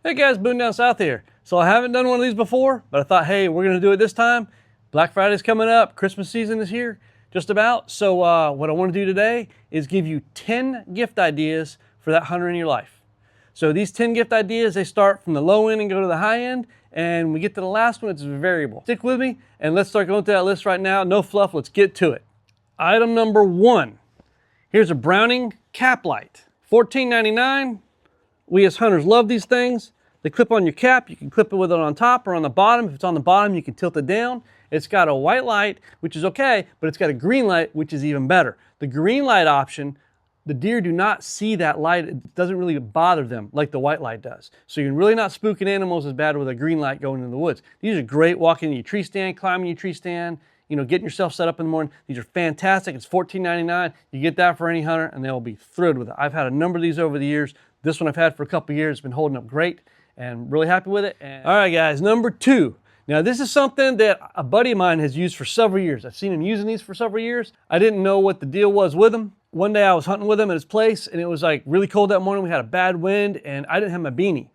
Hey guys, Boone down south here. So I haven't done one of these before, but I thought, hey, we're gonna do it this time. Black Friday's coming up, Christmas season is here, just about. So what I wanna do today is give you 10 gift ideas for that hunter in your life. So these 10 gift ideas, they start from the low end and go to the high end, and we get to the last one, it's variable. Stick with me, and let's start going through that list right now. No fluff, let's get to it. Item number 1, here's a Browning cap light. $14.99. We as hunters love these things. They clip on your cap. You can clip it with it on top or on the bottom. If it's on the bottom, you can tilt it down. It's got a white light, which is okay, but it's got a green light, which is even better. The green light option, the deer do not see that light. It doesn't really bother them like the white light does. So you're really not spooking animals as bad with a green light going into the woods. These are great walking in your tree stand, climbing your tree stand, getting yourself set up in the morning. These are fantastic. It's $14.99. You get that for any hunter and they'll be thrilled with it. I've had a number of these over the years. This one I've had for a couple of years. It's been holding up great and really happy with it. All right, guys, number 2. Now, this is something that a buddy of mine has used for several years. I've seen him using these for several years. I didn't know what the deal was with them. One day I was hunting with him at his place, and it was like really cold that morning. We had a bad wind, and I didn't have my beanie,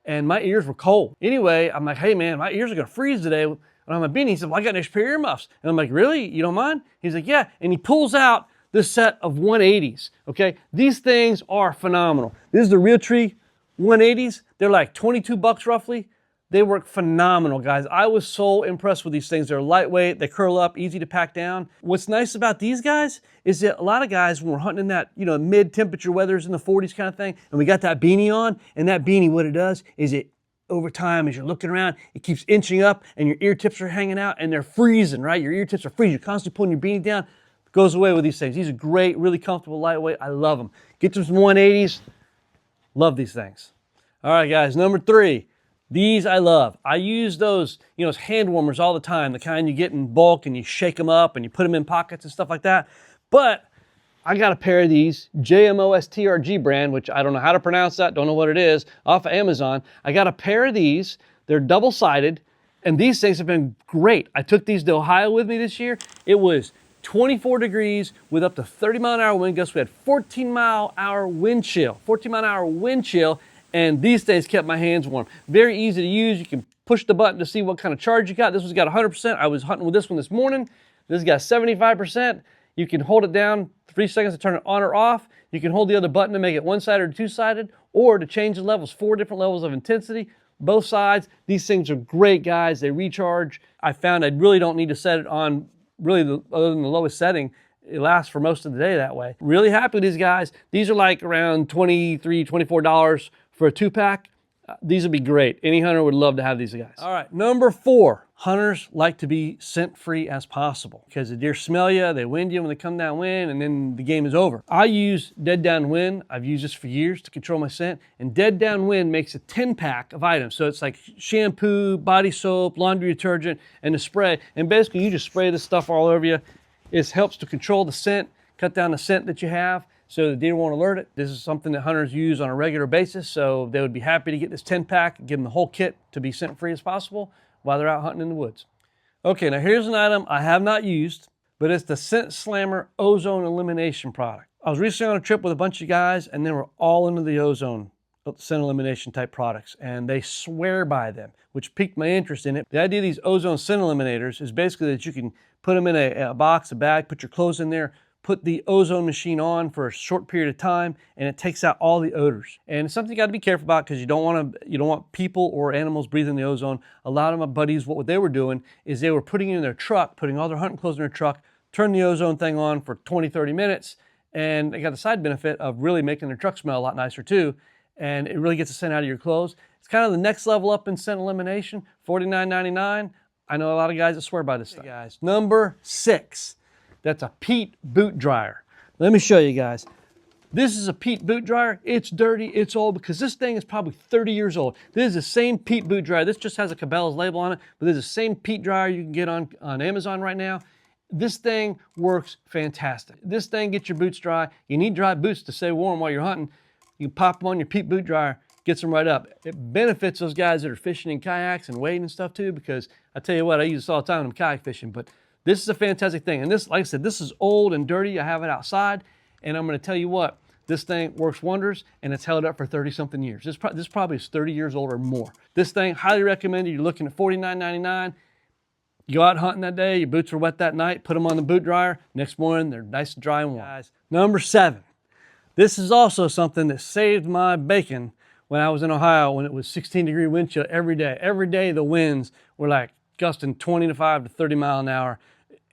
and my ears were cold. Anyway, I'm like, hey, man, my ears are going to freeze today. I don't have my beanie. He said, well, I got an extra pair of earmuffs. And I'm like, really? You don't mind? He's like, yeah. And he pulls out this set of 180s, okay? These things are phenomenal. This is the Realtree 180s. They're like 22 bucks roughly. They work phenomenal, guys. I was so impressed with these things. They're lightweight, they curl up, easy to pack down. What's nice about these guys is that a lot of guys, when we're hunting in that, mid-temperature weathers in the 40s kind of thing, and we got that beanie on, and that beanie, what it does is it, over time, as you're looking around, it keeps inching up, and your ear tips are hanging out, and they're freezing, right? Your ear tips are freezing. You're constantly pulling your beanie down. It goes away with these things. These are great, really comfortable, lightweight. I love them. Get some 180s. Love these things. All right, guys, number 3. These I love. I use those, as hand warmers all the time, the kind you get in bulk and you shake them up and you put them in pockets and stuff like that. But I got a pair of these, JMOSTRG brand, which I don't know how to pronounce that, don't know what it is, off of Amazon. I got a pair of these. They're double-sided, and these things have been great. I took these to Ohio with me this year. It was 24 degrees with up to 30-mile-an-hour wind gusts. We had 14-mile-an-hour wind chill, and these things kept my hands warm. Very easy to use. You can push the button to see what kind of charge you got. This one's got 100%. I was hunting with this one this morning. This has got 75%. You can hold it down 3 seconds to turn it on or off. You can hold the other button to make it one-sided or two-sided, or to change the levels, 4 different levels of intensity, both sides. These things are great, guys. They recharge. I found I really don't need to set it on other than the lowest setting. It lasts for most of the day that way. Really happy with these guys. These are like around $23, $24 for a 2-pack. These would be great. Any hunter would love to have these guys. All right, number 4. Hunters like to be scent-free as possible because the deer smell you, they wind you when they come downwind, and then the game is over. I use Dead Downwind. I've used this for years to control my scent, and Dead Downwind makes a 10-pack of items. So it's like shampoo, body soap, laundry detergent, and a spray. And basically, you just spray this stuff all over you. It helps to control the scent, cut down the scent that you have, so the deer won't alert it. This is something that hunters use on a regular basis, so they would be happy to get this 10-pack, give them the whole kit to be scent-free as possible while they're out hunting in the woods. Okay, now here's an item I have not used, but it's the Scent Slammer Ozone Elimination product. I was recently on a trip with a bunch of guys, and they were all into the ozone scent elimination type products, and they swear by them, which piqued my interest in it. The idea of these ozone scent eliminators is basically that you can put them in a box, a bag, put your clothes in there, put the ozone machine on for a short period of time, and it takes out all the odors. And it's something you got to be careful about because you don't want people or animals breathing the ozone. A lot of my buddies, what they were doing is they were putting it in their truck, putting all their hunting clothes in their truck, turn the ozone thing on for 20, 30 minutes, and they got the side benefit of really making their truck smell a lot nicer too, and it really gets the scent out of your clothes. It's kind of the next level up in scent elimination, $49.99. I know a lot of guys that swear by this stuff. Hey guys, number 6. That's a peat boot dryer. Let me show you guys. This is a peat boot dryer. It's dirty, it's old, because this thing is probably 30 years old. This is the same peat boot dryer. This just has a Cabela's label on it, but this is the same peat dryer you can get on Amazon right now. This thing works fantastic. This thing gets your boots dry. You need dry boots to stay warm while you're hunting. You can pop them on your peat boot dryer, gets them right up. It benefits those guys that are fishing in kayaks and wading and stuff too, because I tell you what, I use this all the time when I'm kayak fishing, but this is a fantastic thing. And this, like I said, this is old and dirty. I have it outside, and I'm gonna tell you what, This thing works wonders, and it's held up for 30-something years. This probably is 30 years old or more. This thing, highly recommended. You're looking at $49.99. You go out hunting that day, your boots are wet that night, put them on the boot dryer. Next morning, they're nice and dry and warm. Guys, number 7. This is also something that saved my bacon when I was in Ohio when it was 16-degree wind chill every day. Every day the winds were like gusting 25 to 30 mile an hour.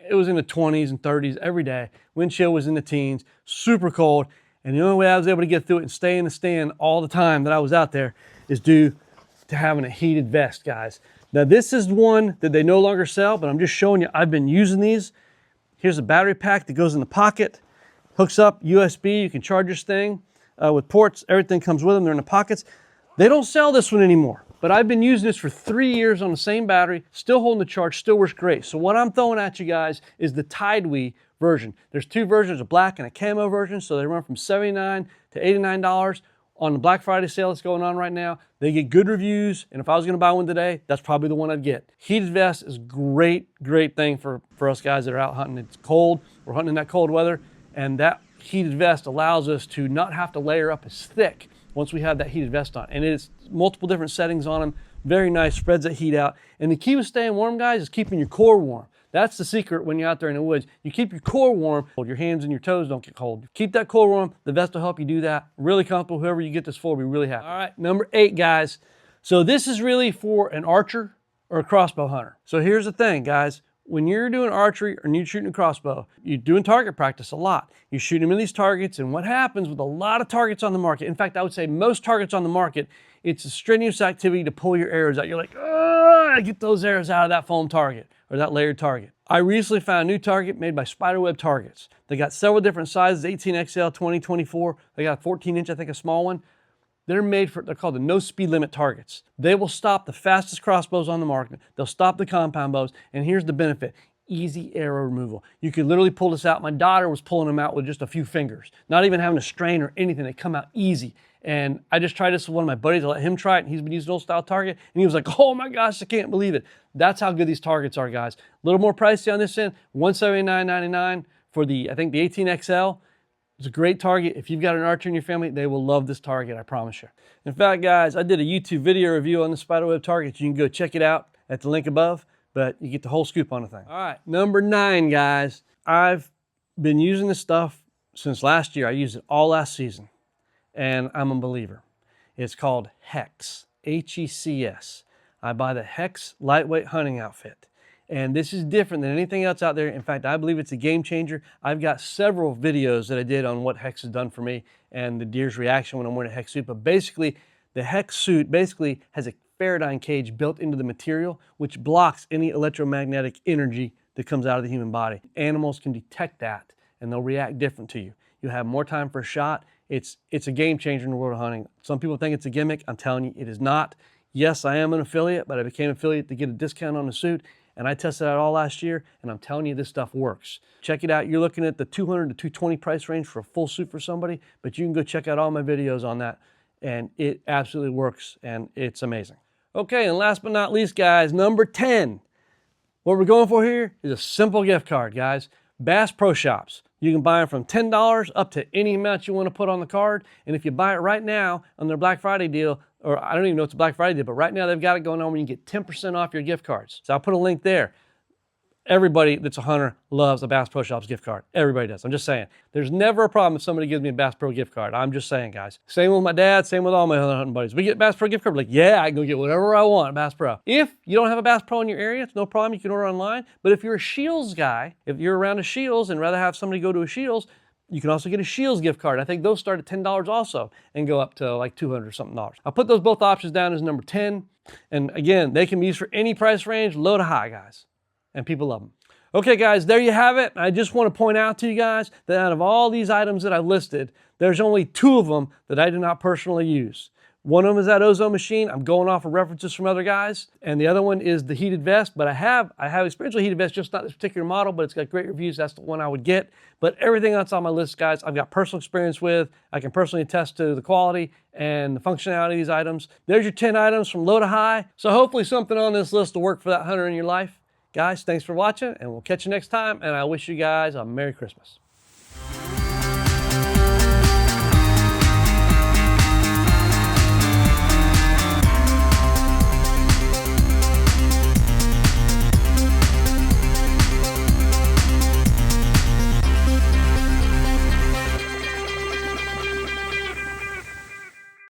It was in the 20s and 30s every day. Wind chill was in the teens, super cold. And the only way I was able to get through it and stay in the stand all the time that I was out there is due to having a heated vest, guys. Now this is one that they no longer sell, but I'm just showing you, I've been using these. Here's a battery pack that goes in the pocket, hooks up USB, you can charge this thing with ports, everything comes with them, they're in the pockets. They don't sell this one anymore, but I've been using this for 3 years on the same battery, still holding the charge, still works great. So what I'm throwing at you guys is the Tidewee version. There's 2 versions, a black and a camo version, so they run from $79 to $89. On the Black Friday sale that's going on right now, they get good reviews, and if I was gonna buy one today, that's probably the one I'd get. Heated vest is great thing for us guys that are out hunting. It's cold, we're hunting in that cold weather, and that heated vest allows us to not have to layer up as thick once we have that heated vest on. And it's multiple different settings on them, very nice, spreads that heat out. And the key with staying warm, guys, is keeping your core warm. That's the secret when you're out there in the woods. You keep your core warm, your hands and your toes don't get cold. Keep that core warm, the vest will help you do that. Really comfortable, whoever you get this for, be really happy. All right, number 8, guys. So this is really for an archer or a crossbow hunter. So here's the thing, guys. When you're doing archery or you're shooting a crossbow, you're doing target practice a lot. You're shooting them in these targets, and what happens with a lot of targets on the market, in fact, I would say most targets on the market, it's a strenuous activity to pull your arrows out. You're like, oh, get those arrows out of that foam target or that layered target. I recently found a new target made by Spiderweb Targets. They got several different sizes, 18XL, 20, 24. They got a 14-inch, I think, a small one. They're called the no speed limit targets. They will stop the fastest crossbows on the market. They'll stop the compound bows. And here's the benefit, easy arrow removal. You could literally pull this out. My daughter was pulling them out with just a few fingers, not even having to strain or anything. They come out easy. And I just tried this with one of my buddies. I let him try it, and he's been using an old style target. And he was like, oh my gosh, I can't believe it. That's how good these targets are, guys. A little more pricey on this end, $179.99 for the, I think the 18XL. It's a great target. If you've got an archer in your family, they will love this target, I promise you. In fact, guys, I did a YouTube video review on the Spiderweb targets. You can go check it out at the link above, but you get the whole scoop on the thing. All right, number 9, guys. I've been using this stuff since last year. I used it all last season, and I'm a believer. It's called Hex, H-E-C-S. I buy the Hex lightweight hunting outfit. And this is different than anything else out there. In fact, I believe it's a game changer. I've got several videos that I did on what Hex has done for me and the deer's reaction when I'm wearing a Hex suit. But basically, the Hex suit basically has a Faraday cage built into the material, which blocks any electromagnetic energy that comes out of the human body. Animals can detect that, and they'll react different to you. You'll have more time for a shot. It's a game changer in the world of hunting. Some people think it's a gimmick. I'm telling you, it is not. Yes, I am an affiliate, but I became an affiliate to get a discount on the suit. And I tested it out all last year, and I'm telling you, this stuff works. Check it out. You're looking at the $200 to $220 price range for a full suit for somebody, but you can go check out all my videos on that, and it absolutely works, and it's amazing. Okay, and last but not least, guys, number 10. What we're going for here is a simple gift card, guys. Bass Pro Shops. You can buy them from $10 up to any amount you want to put on the card, and if you buy it right now on their Black Friday deal, or I don't even know if it's a Black Friday deal, but right now they've got it going on where you can get 10% off your gift cards. So I'll put a link there. Everybody that's a hunter loves a Bass Pro Shops gift card. Everybody does. I'm just saying. There's never a problem if somebody gives me a Bass Pro gift card. I'm just saying, guys. Same with my dad, same with all my other hunting buddies. We get Bass Pro gift card, like, yeah, I can go get whatever I want at Bass Pro. If you don't have a Bass Pro in your area, it's no problem. You can order online. But if you're a Shields guy, if you're around a Shields and rather have somebody go to a Shields, you can also get a Shields gift card. I think those start at $10 also and go up to like $200 or something. I'll put those both options down as number 10. And again, they can be used for any price range, low to high, guys. And people love them. Okay, guys, there you have it. I just want to point out to you guys that out of all these items that I've listed, there's only 2 of them that I do not personally use. One of them is that ozone machine. I'm going off of references from other guys. And the other one is the heated vest. But I have experience with heated vest, just not this particular model, but it's got great reviews. That's the one I would get. But everything that's on my list, guys, I've got personal experience with. I can personally attest to the quality and the functionality of these items. There's your 10 items from low to high. So hopefully something on this list will work for that hunter in your life. Guys, thanks for watching, and we'll catch you next time. And I wish you guys a Merry Christmas.